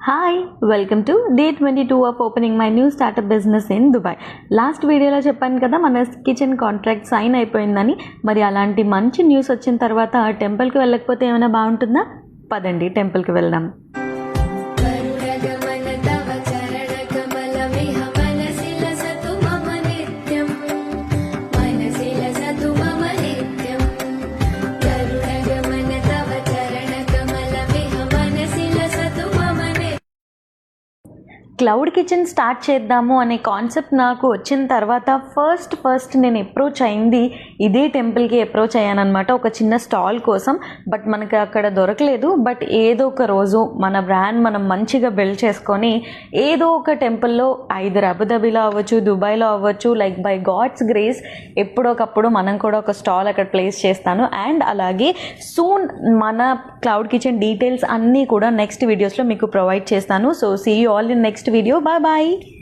Hi welcome to day 22 of opening my new startup business in Dubai. Last వీడియోలో చెప్పాను కదా మన kitchen contract sign అయిపోయిందని. మరి అలాంటి మంచి న్యూస్ వచ్చిన తర్వాత టెంపుల్కి వెళ్ళకపోతే ఏమైనా బాగుంటుందా? పదండి టెంపుల్కి వెళ్దాం. క్లౌడ్ కిచెన్ స్టార్ట్ చేద్దాము అనే కాన్సెప్ట్ నాకు వచ్చిన తర్వాత ఫస్ట్ నేను అప్రోచ్ అయింది ఇదే టెంపుల్కి అప్రోచ్ అయ్యానమాట, ఒక చిన్న స్టాల్ కోసం. బట్ మనకి అక్కడ దొరకలేదు. బట్ ఏదో ఒక రోజు మన బ్రాండ్ మనం మంచిగా బిల్డ్ చేసుకొని ఏదో ఒక టెంపుల్లో ఐదర్ అబుదాబిలో అవ్వచ్చు, దుబాయ్లో అవ్వచ్చు, లైక్ బై గాడ్స్ గ్రేస్ ఎప్పుడొకప్పుడు మనం కూడా ఒక స్టాల్ అక్కడ ప్లేస్ చేస్తాను. అండ్ అలాగే సూన్ మన క్లౌడ్ కిచెన్ డీటెయిల్స్ అన్నీ కూడా నెక్స్ట్ వీడియోస్లో మీకు ప్రొవైడ్ చేస్తాను. So see you all in next video. Bye bye.